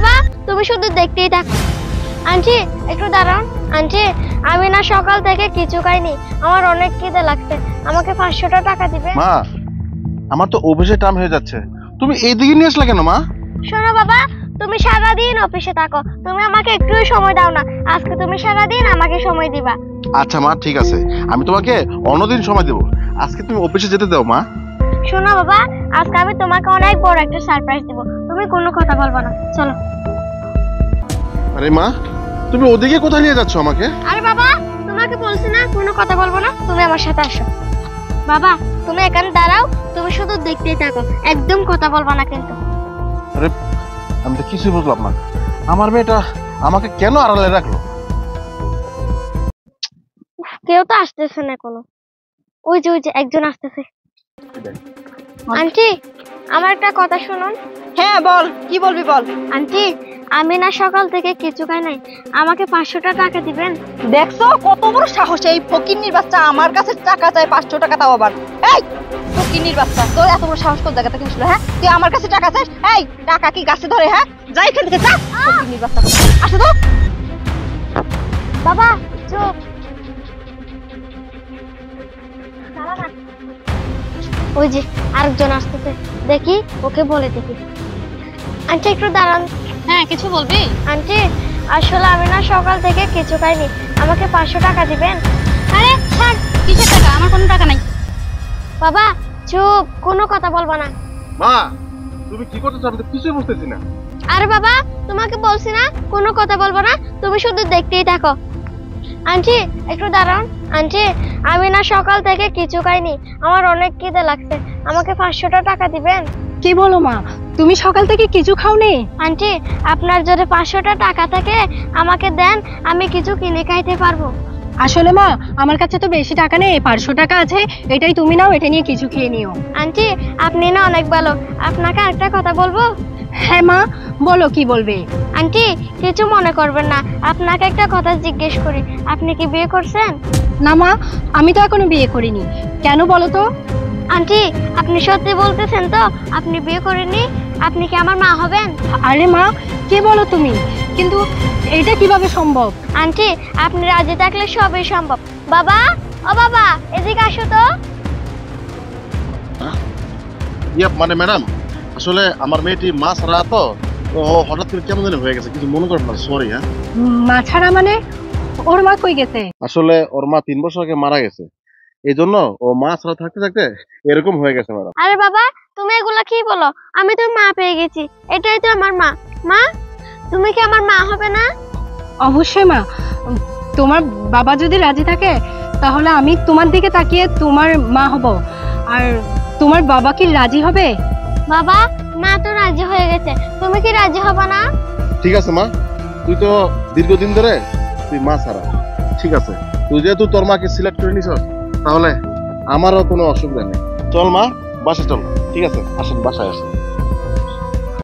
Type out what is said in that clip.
বাবা তুমি শুধু দেখতেই থাকো। আন্টি একটু দাঁড়ান। আন্টি আমি না সকাল থেকে কিছু খাইনি, আমার অনেক খিদে লাগছে, আমাকে 500 টাকা দিবে? মা আমার তো অফিসে টাইম হয়ে যাচ্ছে, তুমি এইদিকে নিয়ে আসলে কেন মা? শোনো বাবা, তুমি সারাদিন অফিসে থাকো, তুমি আমাকে একটু সময় দাও না, আজকে তুমি সারাদিন আমাকে সময় দিবা। আচ্ছা মা ঠিক আছে, আমি তোমাকে অন্যদিন সময় দেবো, আজকে তুমি অফিসে যেতে দাও মা। শোনো বাবা, আজকে আমি তোমাকে অনেক বড় একটা সারপ্রাইজ দেব, তুমি কোনো কথা বলবা না, চলো। আরে মা তুমি ওদিকে কোথায় নিয়ে যাচ্ছ আমাকে? আরে বাবা তোমাকে বলছি না কোনো কথা বলবো না, তুমি আমার সাথে আসো। বাবা তুমি এখানে দাঁড়াও, তুমি শুধু দেখতেই থাকো, একদম কথা বলবা না কিন্তু। আরে আমি তো কিছুই বুঝলাম না, আমার মেয়েটা আমাকে কেন আড়ালে রাখলো? কেউ তো আসতেছে না কোনো, ওই যে একজন আসতেছে। আন্টি আমার একটা কথা শুনুন। হ্যাঁ বল, কি বলবি বল। আন্টি আমি না সকাল থেকে কিছু খাই নাই, আমাকে 500 টাকা দিবেন? দেখছো কত বড় সাহস, এই ফকিন্নির বাচ্চা আমার কাছে টাকা চাই, 500 টাকা তাও আবার। এই ফকিন্নির বাচ্চা, তোর এত বড় সাহস কোন জায়গা থেকে আসলো? হ্যাঁ তুই আমার কাছে টাকা চাস? এই টাকা কি গাছে ধরে? হ্যাঁ যাই এখান থেকে যা, ফকিন্নির বাচ্চা। আসো তো। বাবা চুপ। ওই যে আরেকজন আসতেছে, দেখি ওকে বলে দেখি। আন্টি একটু দাঁড়ান। হ্যাঁ কিছু বলবি? আন্টি আসলে আমি না সকাল থেকে কিছু খাইনি, আমাকে 500 টাকা দিবেন? আরে ছাড়, কিসের টাকা? আমার কোনো টাকা নাই। বাবা চুপ, কোনো কথা বলবা না। মা তুমি কি করতেছো? আমি তো কিছুই বুঝতেছি না। আরে বাবা তোমাকে বলছি না কোনো কথা বলবো না, তুমি শুধু দেখতেই থাকো। আন্টি একটু দাঁড়ান। আন্টি আমি না সকাল থেকে কিছু খাইনি, আমার অনেক খিদে লাগছে, আমাকে 500 টাকা দিবেন? কি বলো মা, তুমি সকাল থেকে কিছু খাওনি? আন্টি আপনার যদি 500 টাকা থাকে আমাকে দেন, আমি কিছু কিনে খাইতে পারবো। আসলে মা আমার কাছে তো বেশি টাকা নেই, 500 টাকা আছে, এটাই তুমি নাও, এটা নিয়ে কিছু খেয়ে নিও। আন্টি আপনি না অনেক ভালো, আপনাকে আরেকটা কথা বলবো? হ্যাঁ মা বলো, কি বলবে? আন্টি কিছু মনে করবেন না, আপনাকে একটা কথা জিজ্ঞেস করি, আপনি কি বিয়ে করছেন? না মা, আমি তো এখনো বিয়ে করিনি। কেন বলো তো? আন্টি আপনি সত্যি বলতেছেন তো আপনি বিয়ে করেননি? আপনি কি আমার মা হবেন? আরে মা কি বলো তুমি, কিন্তু এটা কিভাবে সম্ভব? আন্টি আপনি রাজি থাকলে সবই সম্ভব। বাবা ও বাবা এদিকে আসো তো। মানে ম্যাডাম আসলে আমার মেয়েটি মা ছাড়া তো, ও হঠাৎ করে কেমন জানি হয়ে গেছে, কিছু মনে করেন না, সরি। হ্যাঁ মা ছাড়া মানে? ওর মা কই গেছে? আসলে ওর মা 3 বছর আগে মারা গেছে, এই জন্য ও মা ছাড়া থাকতে থাকতে এরকম হয়ে গেছে ম্যাডাম। আরে বাবা তুমি এগুলা কি বলো, আমি তো মা পেয়ে গেছি, এটাই তো আমার মা। মা তুমি কি আমার মা হবে না? অবশ্যই মা, তোমার বাবা যদি রাজি থাকে তাহলে আমি তোমার দিকে তাকিয়ে তোমার মা হব। আর তোমার বাবা কি রাজি হবে? বাবা মা তো রাজি হয়ে গেছে, তুমি কি রাজি হবে না? ঠিক আছে মা, তুই তো দীর্ঘদিন ধরে তুই মা ছাড়া, ঠিক আছে, তুই যেহেতু তোর মাকে সিলেক্ট করে নিছ তাহলে আমারও কোনো অসুবিধা নেই। চল মা বাসায় চল, ঠিক আছে আসেন বাসায় আসেন।